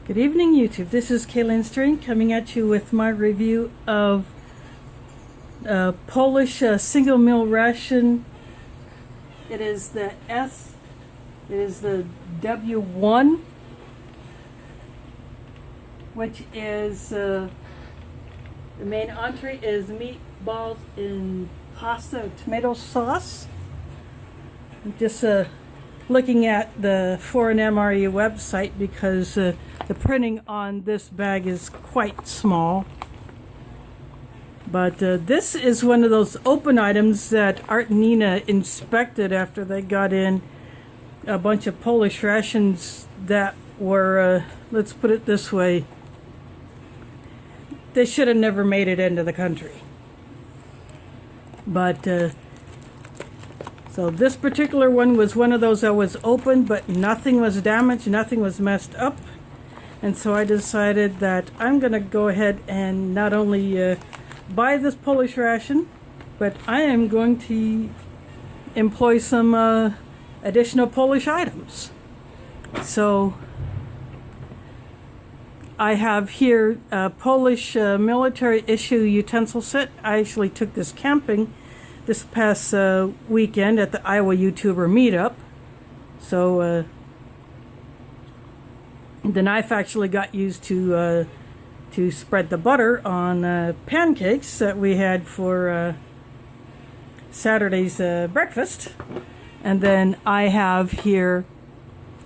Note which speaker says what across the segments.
Speaker 1: Good evening, YouTube. This is Kaylin String coming at you with my review of Polish single meal ration. It is the W1, which is the main entree is meatballs in pasta and tomato sauce. I'm just looking at the foreign MRE website because the printing on this bag is quite small. But this is one of those open items that Art and Nina inspected after they got in a bunch of Polish rations that were, let's put it this way, they should have never made it into the country. But so this particular one was one of those that was open, but nothing was damaged, nothing was messed up. And so I decided that I'm going to go ahead and not only buy this Polish ration, but I am going to employ some additional Polish items. So I have here a Polish military issue utensil set. I actually took this camping this past weekend at the Iowa YouTuber meetup. So the knife actually got used to spread the butter on pancakes that we had for Saturday's breakfast. And then I have here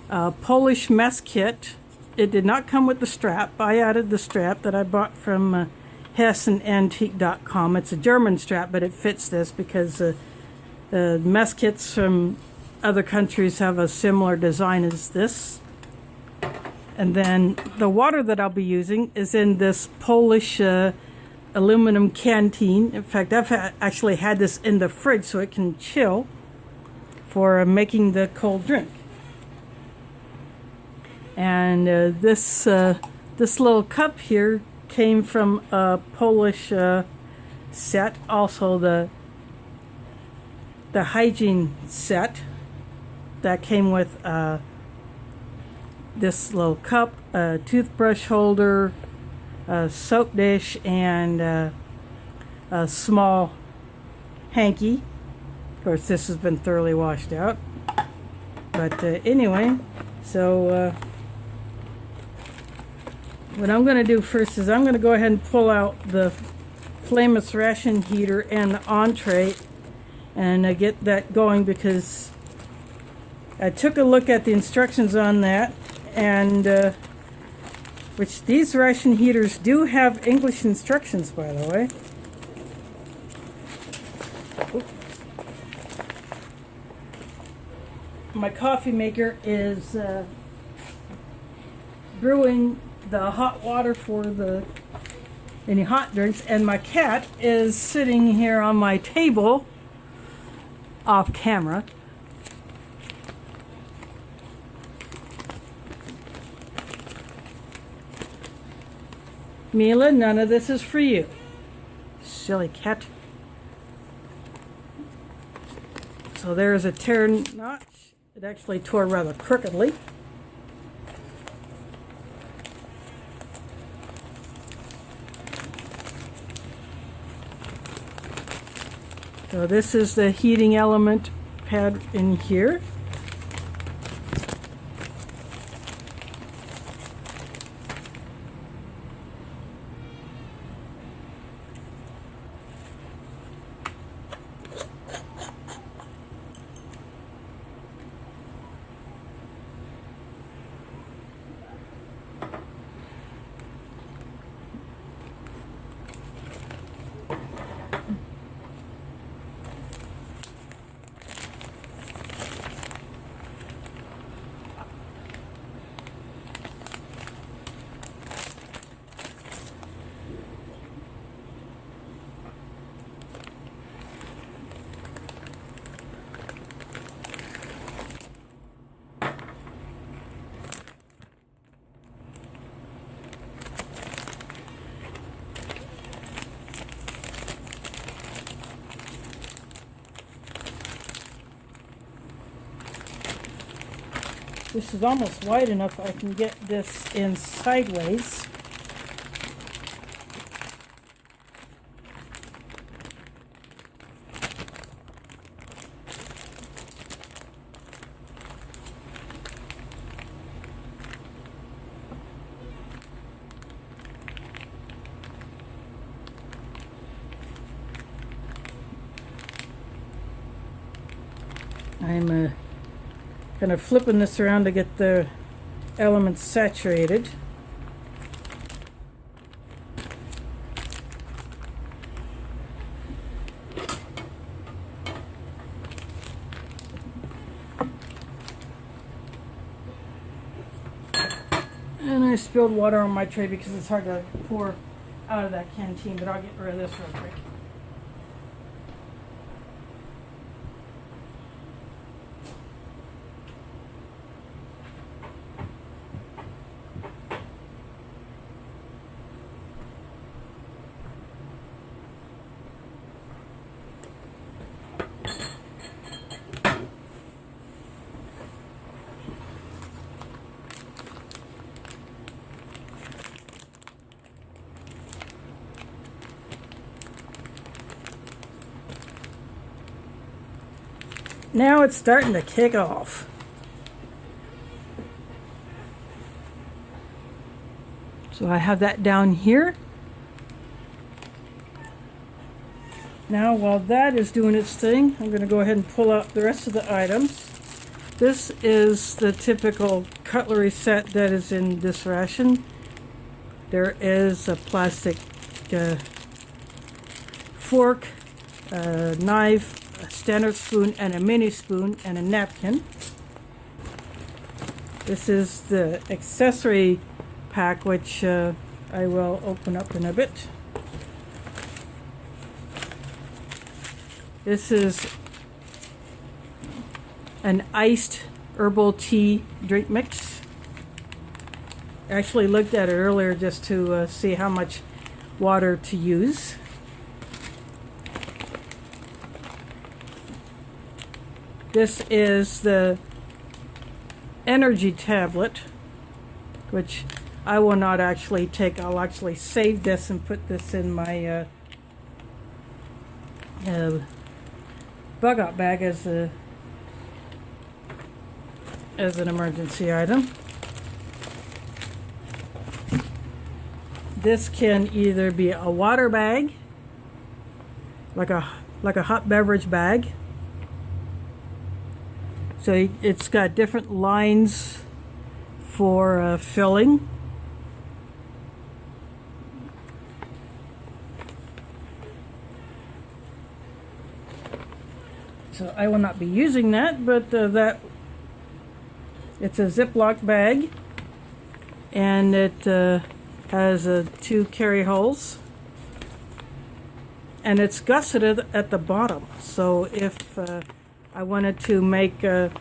Speaker 1: a Polish mess kit. It did not come with the strap. I added the strap that I bought from HessenAntique.com. It's a German strap, but it fits this because mess kits from other countries have a similar design as this. And then the water that I'll be using is in this Polish aluminum canteen. In fact, I've actually had this in the fridge so it can chill for making the cold drink. And this little cup here came from a Polish set. Also the hygiene set that came with this little cup, a toothbrush holder, a soap dish, and a small hanky. Of course, this has been thoroughly washed out. But anyway, so what I'm going to do first is I'm going to go ahead and pull out the flameless ration heater and the entree and get that going, because I took a look at the instructions on that, and which these ration heaters do have English instructions, by the way. Oop. My coffee maker is brewing the hot water for any hot drinks, and my cat is sitting here on my table off camera. Mila, none of this is for you. Silly cat. So there's a tear notch. It actually tore rather crookedly. So this is the heating element pad in here. This is almost wide enough I can get this in sideways. I'm kind of flipping this around to get the elements saturated. And I spilled water on my tray because it's hard to pour out of that canteen, but I'll get rid of this real quick. Now it's starting to kick off. So I have that down here. Now while that is doing its thing, I'm going to go ahead and pull out the rest of the items. This is the typical cutlery set that is in this ration. There is a plastic fork, a knife, a standard spoon, and a mini spoon, and a napkin. This is the accessory pack, which I will open up in a bit. This is an iced herbal tea drink mix. I actually looked at it earlier just to see how much water to use. This is the energy tablet, which I will not actually take. I'll actually save this and put this in my bug out bag as an emergency item. This can either be a water bag, like a hot beverage bag. So it's got different lines for filling. So I will not be using that, but it's a Ziploc bag, and it has 2 carry holes, and it's gusseted at the bottom. So if I wanted to make a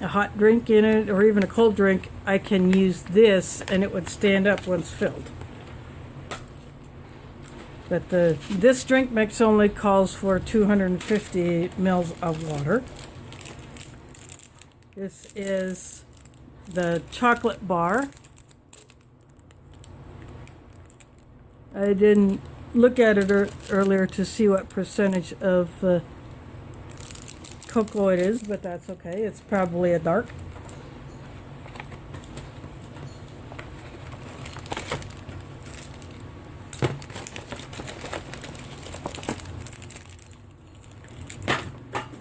Speaker 1: hot drink in it, or even a cold drink, I can use this and it would stand up once filled. But this drink mix only calls for 250 mils of water. This is the chocolate bar. I didn't look at it earlier to see what percentage of cocoa it is, but that's okay. It's probably a dark.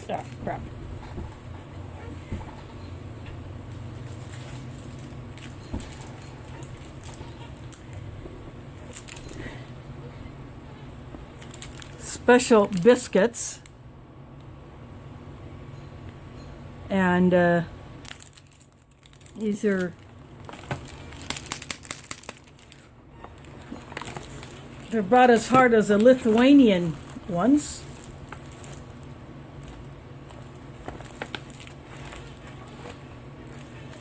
Speaker 1: Ah, crap. Special biscuits. And these are, they're about as hard as the Lithuanian ones.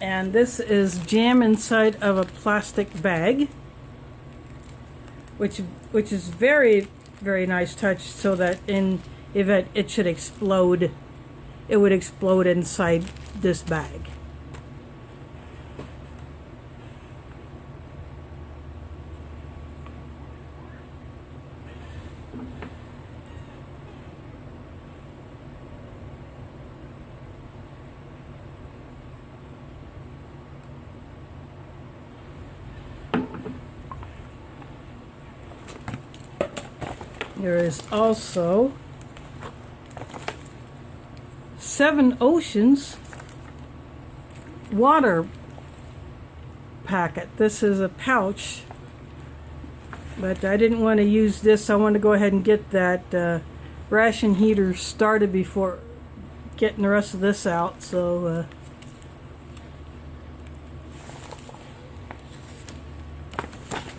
Speaker 1: And this is jam inside of a plastic bag, which is very, very nice touch, so that in event it should explode, it would explode inside this bag. There is also 7 Oceans water packet. This is a pouch, but I didn't want to use this. I want to go ahead and get that ration heater started before getting the rest of this out. So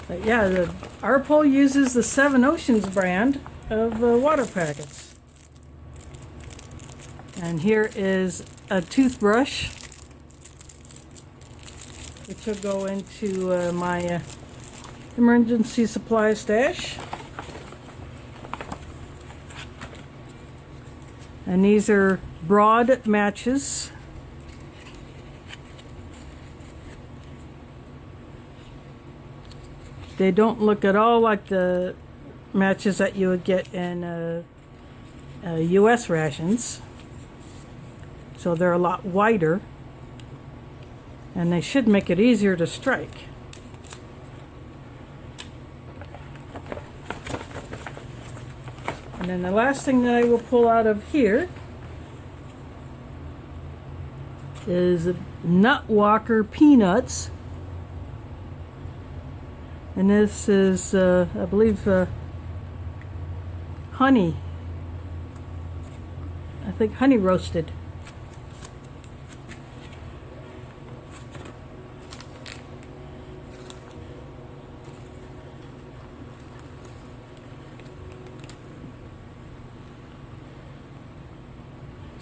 Speaker 1: but yeah, our pole uses the 7 Oceans brand of water packets. And here is a toothbrush, which will go into my emergency supply stash. And these are broad matches. They don't look at all like the matches that you would get in US rations. So they're a lot wider, and they should make it easier to strike. And then the last thing that I will pull out of here is Nut Walker peanuts. And this is, I believe, honey. I think honey roasted.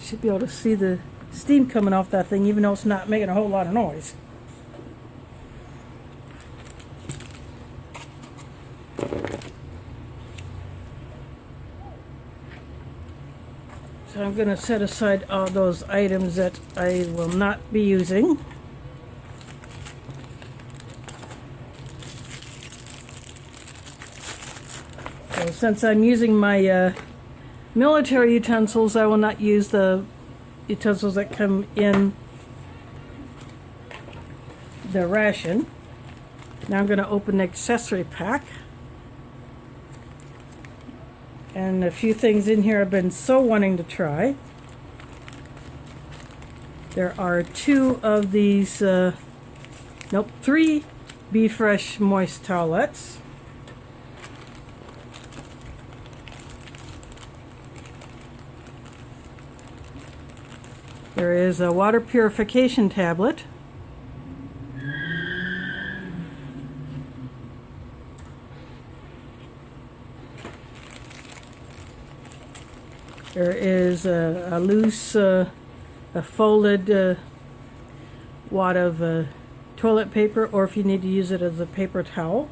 Speaker 1: Should be able to see the steam coming off that thing, even though it's not making a whole lot of noise. So I'm going to set aside all those items that I will not be using. So since I'm using my military utensils, I will not use the utensils that come in the ration. Now I'm going to open the accessory pack. And a few things in here I've been so wanting to try. There are 2 of these, 3 Be Fresh moist towelettes. There is a water purification tablet. There is a loose, a folded wad of toilet paper, or if you need to use it as a paper towel.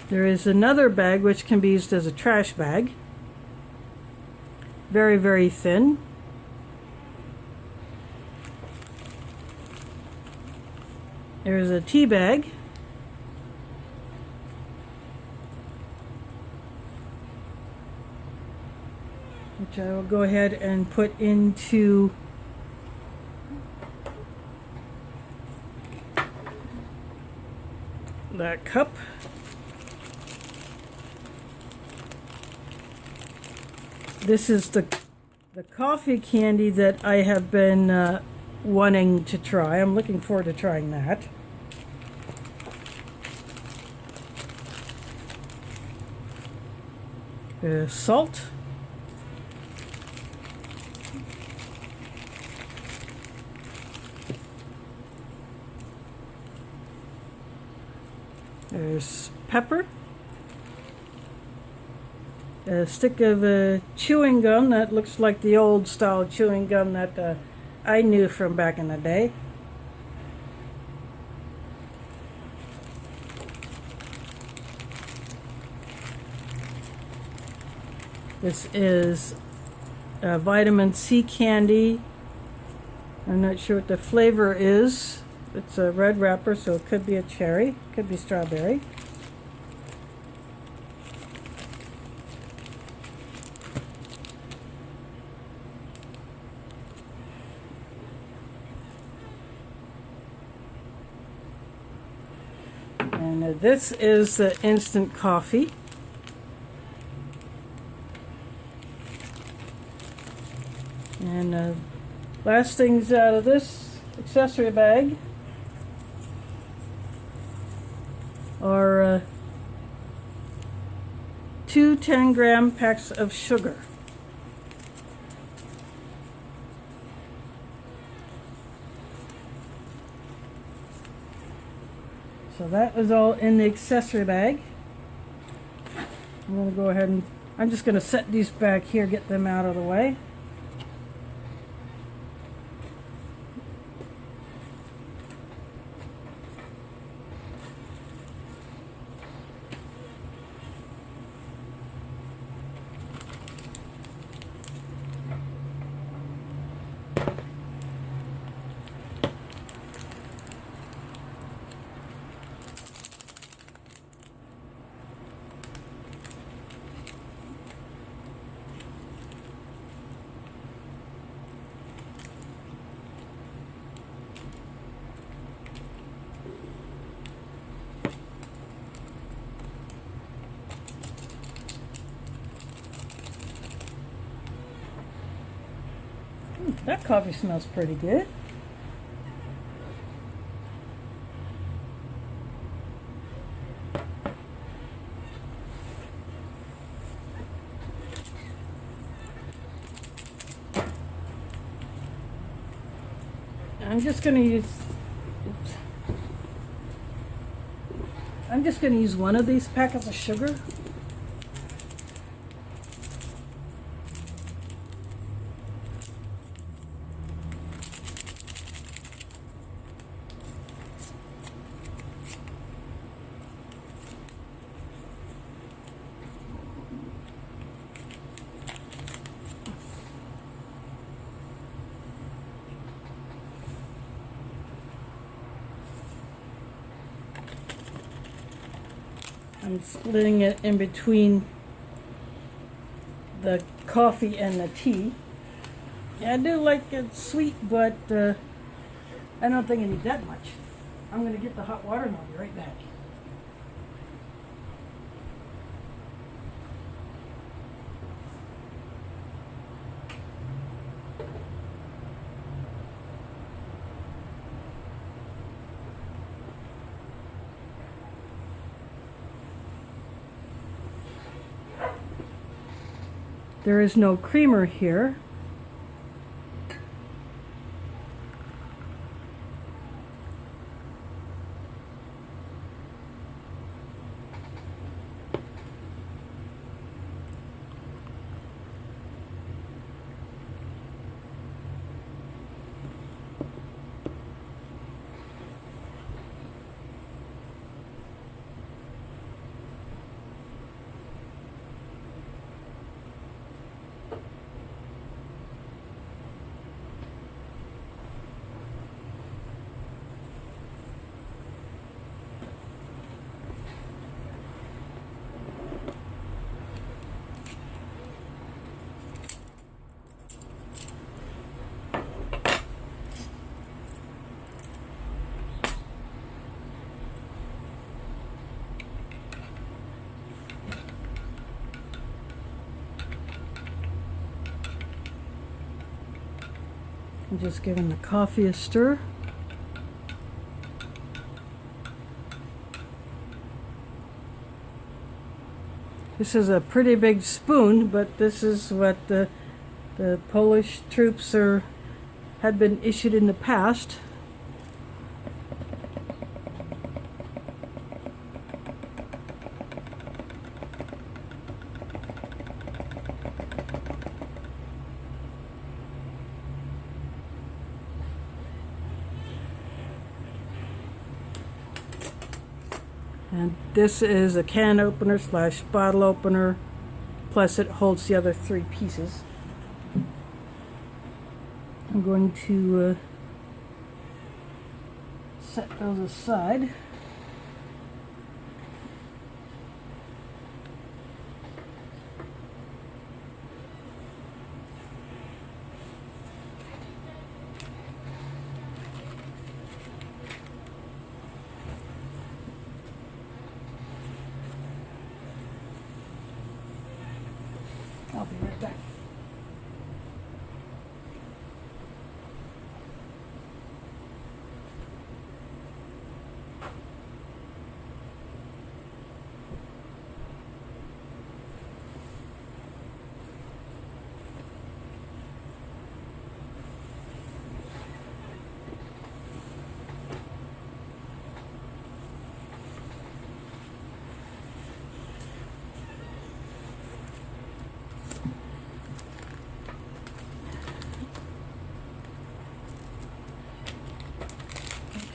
Speaker 1: There is another bag which can be used as a trash bag. Very, very thin. There's a tea bag. Which I will go ahead and put into that cup. This is the coffee candy that I have been wanting to try. I'm looking forward to trying that. Salt. There's pepper. A stick of chewing gum that looks like the old style chewing gum that I knew from back in the day. This is vitamin C candy. I'm not sure what the flavor is. It's a red wrapper, so it could be a cherry, could be strawberry. This is the instant coffee. And last things out of this accessory bag are two 10-gram packs of sugar. So that was all in the accessory bag. I'm going to go ahead and I'm just going to set these back here, get them out of the way. That coffee smells pretty good. I'm just going to use one of these packets of sugar. I'm splitting it in between the coffee and the tea. Yeah, I do like it sweet, but I don't think I need that much. I'm going to get the hot water and I'll be right back. There is no creamer here. I'm just giving the coffee a stir. This is a pretty big spoon, but this is what the Polish troops had been issued in the past. And this is a can opener slash bottle opener, plus it holds the other three pieces. I'm going to set those aside. I'll be right back.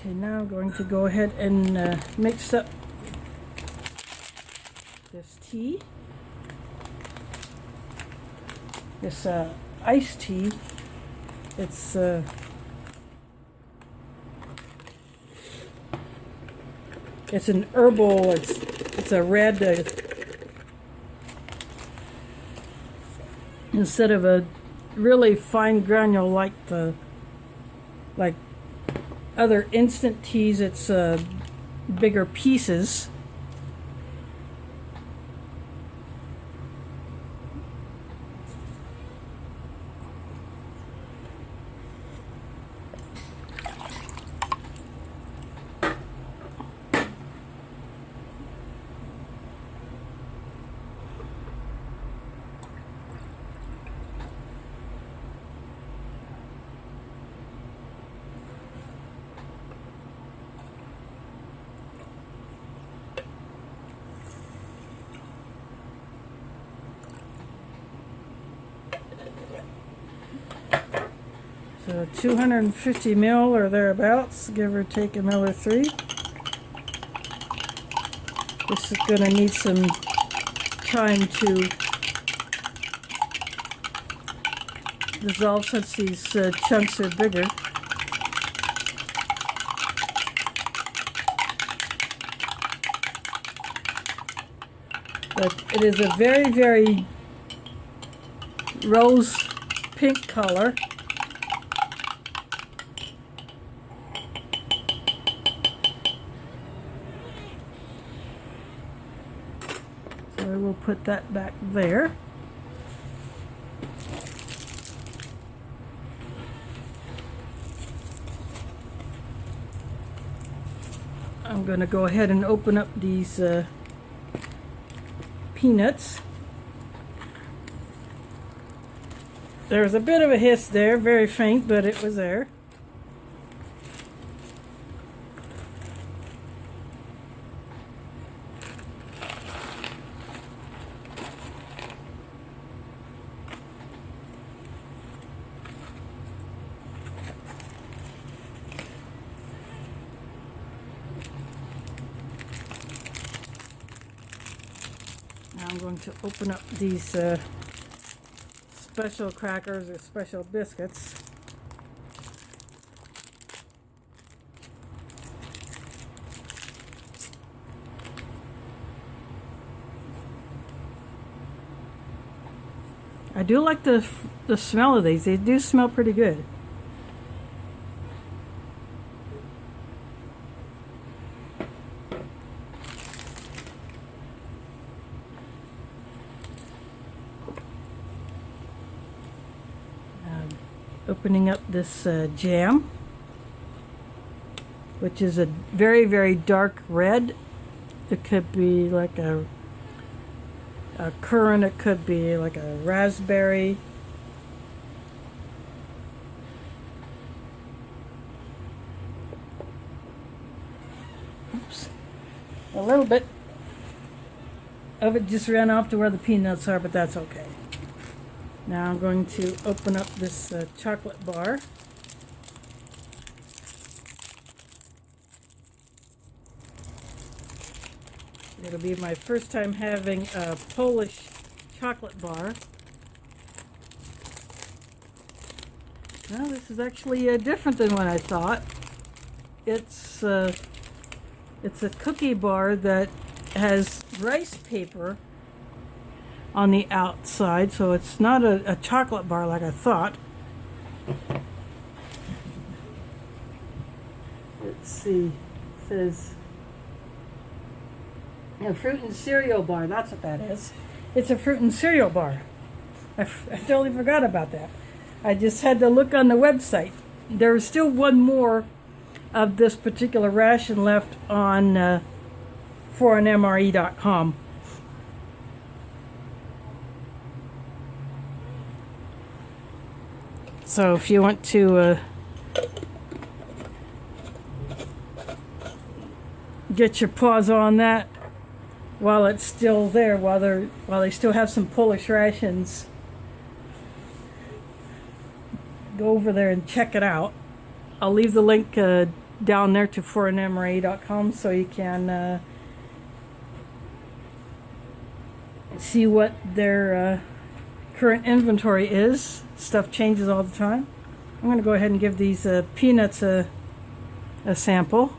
Speaker 1: Okay, now I'm going to go ahead and mix up this tea, this iced tea. It's an herbal. It's a red instead of a really fine granule like other instant teas. It's bigger pieces. So 250 mil or thereabouts, give or take a mil or three. This is going to need some time to dissolve since these chunks are bigger. But it is a very, very rose pink color. So we'll put that back there. I'm going to go ahead and open up these peanuts. There's a bit of a hiss there, very faint, but it was there. Now I'm going to open up these special crackers or special biscuits. I do like the smell of these. They do smell pretty good. Opening up this jam, which is a very, very dark red. It could be like a currant, it could be like a raspberry. Oops. A little bit of it just ran off to where the peanuts are, but that's okay. Now I'm going to open up this chocolate bar. It'll be my first time having a Polish chocolate bar. Well, this is actually different than what I thought. It's a cookie bar that has rice paper on the outside, so it's not a chocolate bar like I thought. Let's see, it says a fruit and cereal bar. That's what that is. It's a fruit and cereal bar. I totally forgot about that. I just had to look on the website. There's still one more of this particular ration left on foreignmre.com. So if you want to get your paws on that while it's still there, while they still have some Polish rations, go over there and check it out. I'll leave the link down there to foreignmre.com so you can see what their current inventory is. Stuff changes all the time. I'm going to go ahead and give these peanuts a sample.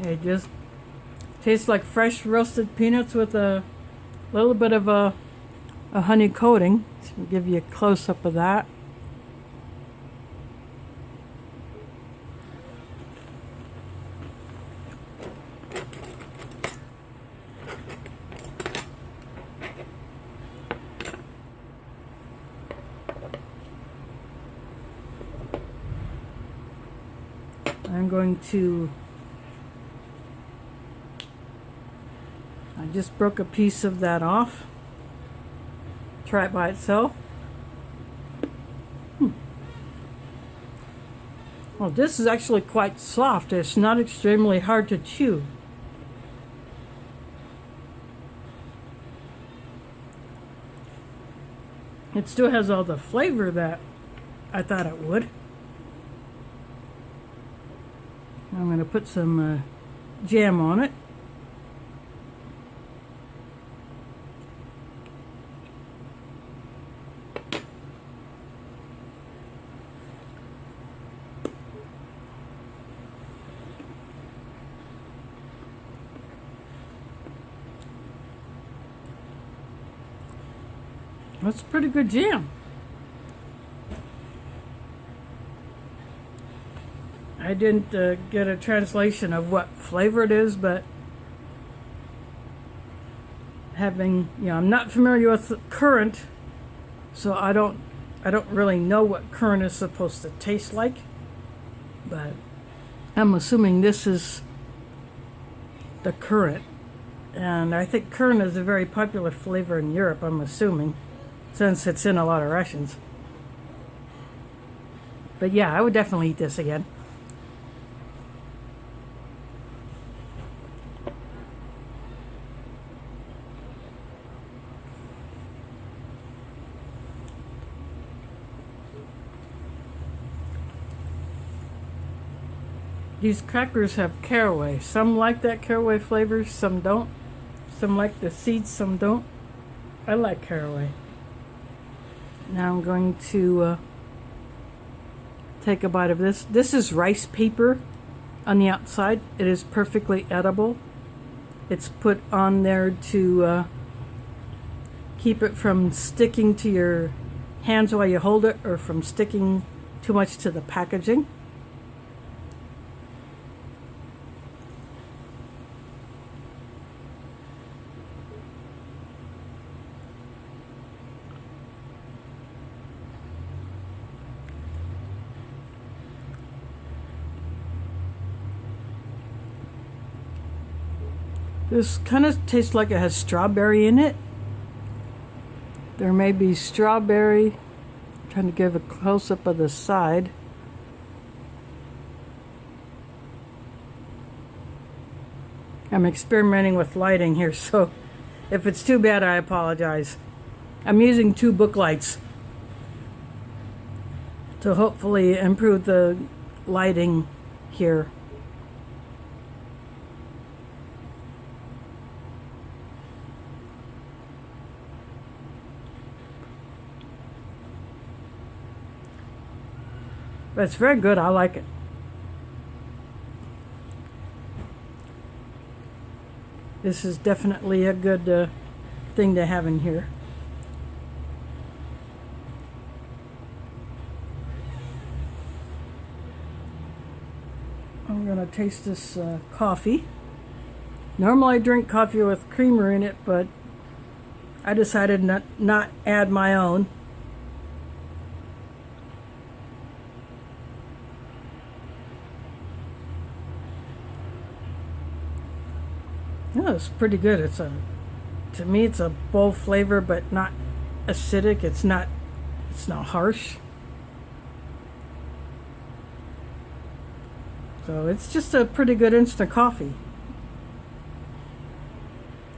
Speaker 1: It just tastes like fresh roasted peanuts with a little bit of a honey coating. So I'll give you a close-up of that. I'm going to... I just broke a piece of that off. Try it by itself. Well, this is actually quite soft. It's not extremely hard to chew. It still has all the flavor that I thought it would. I'm going to put some jam on it. That's pretty good jam. I didn't get a translation of what flavor it is, but having, I'm not familiar with currant, so I don't really know what currant is supposed to taste like, but I'm assuming this is the currant. And I think currant is a very popular flavor in Europe, I'm assuming, since it's in a lot of rations. But yeah, I would definitely eat this again. These crackers have caraway. Some like that caraway flavor, some don't. Some like the seeds, some don't. I like caraway. Now I'm going to take a bite of this. This is rice paper on the outside. It is perfectly edible. It's put on there to keep it from sticking to your hands while you hold it, or from sticking too much to the packaging. This kind of tastes like it has strawberry in it. There may be strawberry. I'm trying to give a close-up of the side. I'm experimenting with lighting here, so if it's too bad, I apologize. I'm using 2 book lights to hopefully improve the lighting here. But it's very good. I like it. This is definitely a good thing to have in here. I'm gonna taste this coffee. Normally I drink coffee with creamer in it, but I decided not add my own. Yeah, it's pretty good. To me it's a bold flavor, but not acidic. It's not harsh. So it's just a pretty good instant coffee.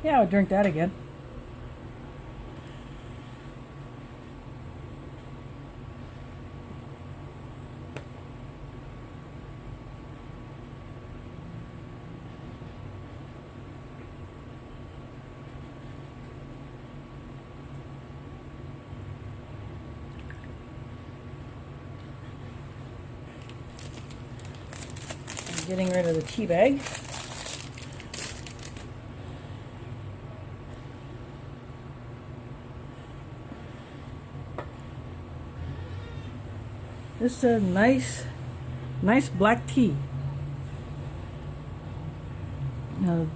Speaker 1: Yeah, I'll drink that again. I'm getting rid of the tea bag. This is a nice black tea. Now,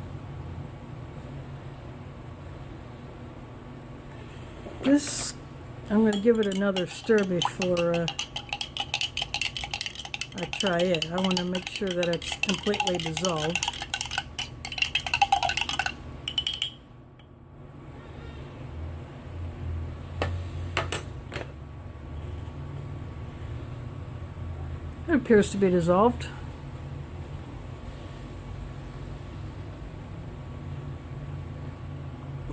Speaker 1: this, I'm going to give it another stir before I try it. I want to make sure that it's completely dissolved. It appears to be dissolved.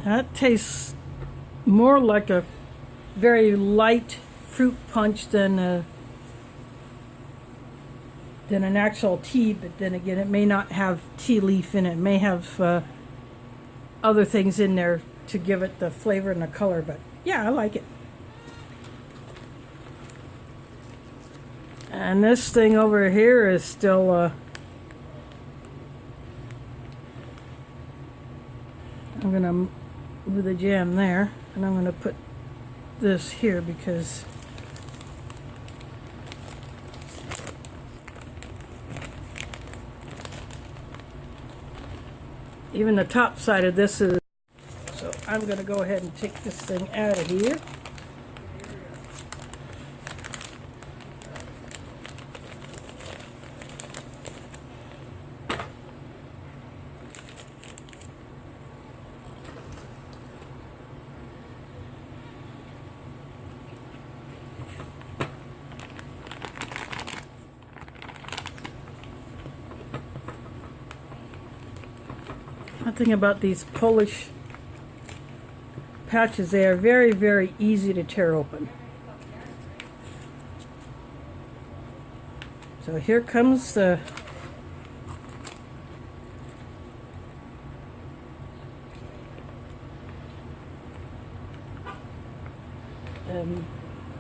Speaker 1: That tastes more like a very light fruit punch than an actual tea, but then again it may not have tea leaf in it. It may have other things in there to give it the flavor and the color, but yeah, I like it. And this thing over here is still I'm gonna move the jam there, and I'm gonna put this here because even the top side of this is, so I'm gonna go ahead and take this thing out of here. One thing about these Polish patches, they are very, very easy to tear open. So here comes the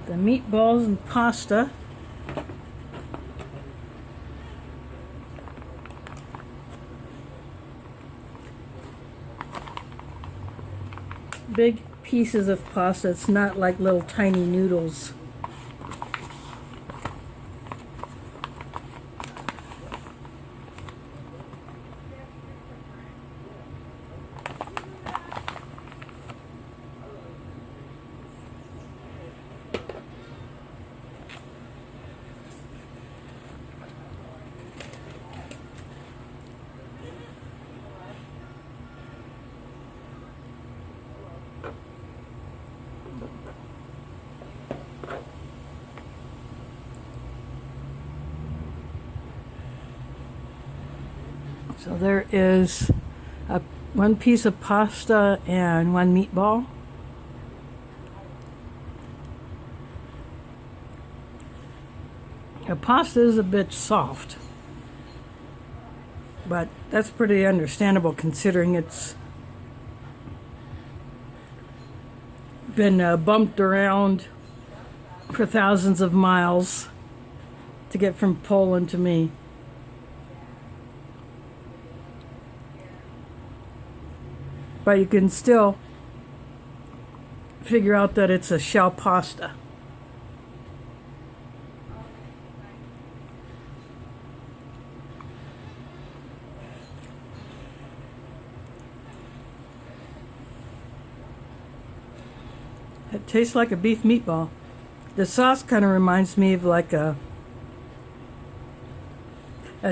Speaker 1: meatballs and pasta. Big pieces of pasta. It's not like little tiny noodles. So there is one piece of pasta and one meatball. The pasta is a bit soft, but that's pretty understandable considering it's been bumped around for thousands of miles to get from Poland to me. But you can still figure out that it's a shell pasta. Tastes like a beef meatball. The sauce kind of reminds me of like a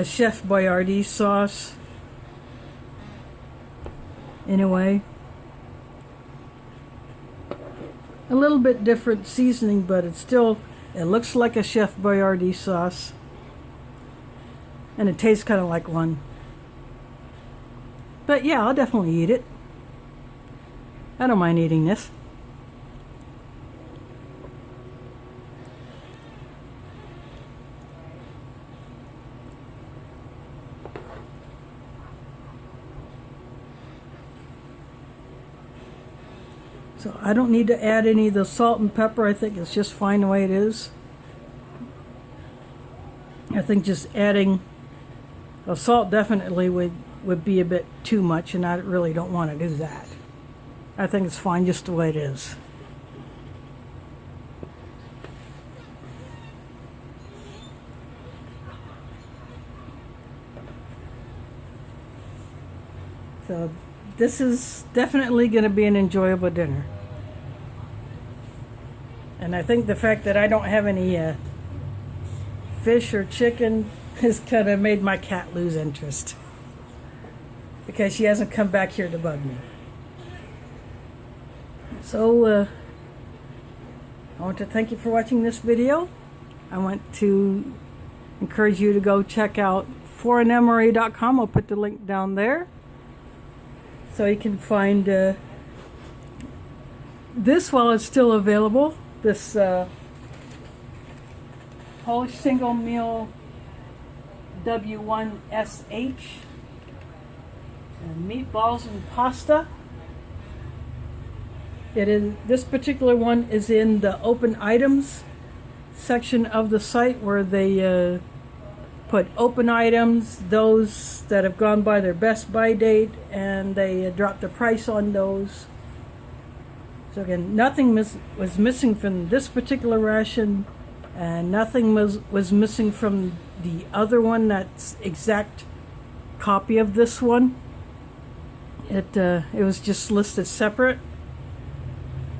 Speaker 1: Chef Boyardee sauce in a way. A little bit different seasoning, but it looks like a Chef Boyardee sauce. And it tastes kind of like one. But yeah, I'll definitely eat it. I don't mind eating this. So I don't need to add any of the salt and pepper. I think it's just fine the way it is. I think just adding the salt definitely would be a bit too much, and I really don't want to do that. I think it's fine just the way it is. So this is definitely going to be an enjoyable dinner. And I think the fact that I don't have any fish or chicken has kind of made my cat lose interest. Because she hasn't come back here to bug me. So, I want to thank you for watching this video. I want to encourage you to go check out foreignmra.com. I'll put the link down there. So you can find this while it's still available. This Polish single meal W1SH. And meatballs and pasta. This particular one is in the open items section of the site, where they put open items, those that have gone by their best by date, and they drop the price on those. So again, nothing was missing from this particular ration, and nothing was missing from the other one that's exact copy of this one. It was just listed separate,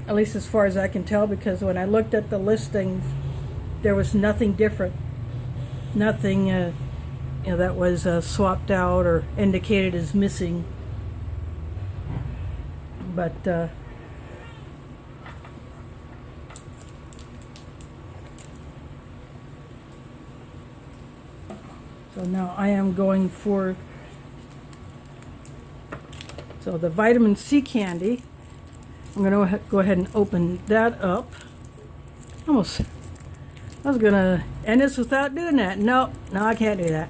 Speaker 1: at least as far as I can tell, because when I looked at the listings, there was nothing different, nothing that was swapped out or indicated as missing. But so now I am going for the vitamin C candy. I'm going to go ahead and open that up. I was going to end this without doing that. No, I can't do that.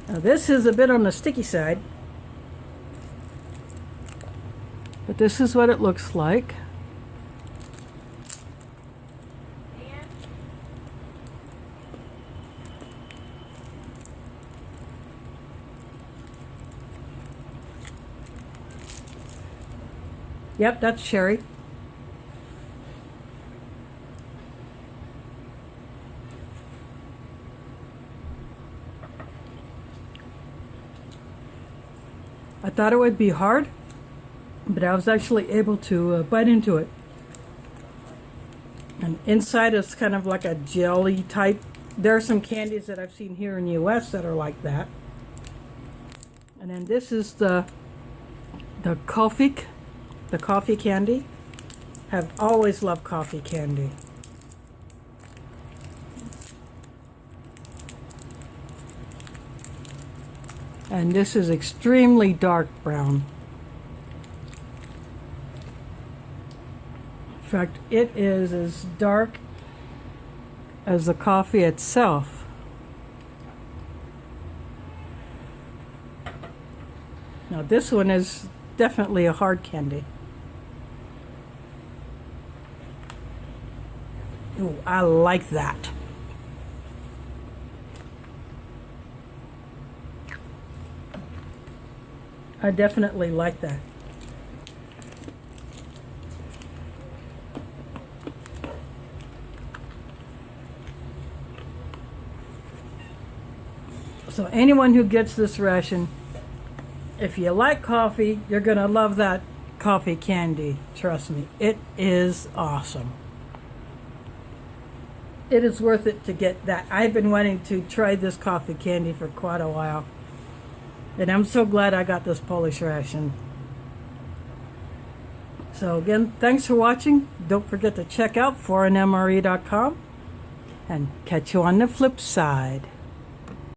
Speaker 1: Now this is a bit on the sticky side, but this is what it looks like. Yep, that's cherry. I thought it would be hard, but I was actually able to bite into it. And inside is kind of like a jelly type. There are some candies that I've seen here in the US that are like that. And then this is the coffee candy. Have always loved coffee candy. And this is extremely dark brown. In fact, it is as dark as the coffee itself. Now this one is definitely a hard candy. Ooh, I like that. I definitely like that. So anyone who gets this ration, if you like coffee, you're going to love that coffee candy. Trust me, it is awesome. It is worth it to get that. I've been wanting to try this coffee candy for quite a while. And I'm so glad I got this Polish ration. So again, thanks for watching. Don't forget to check out foreignmre.com and catch you on the flip side.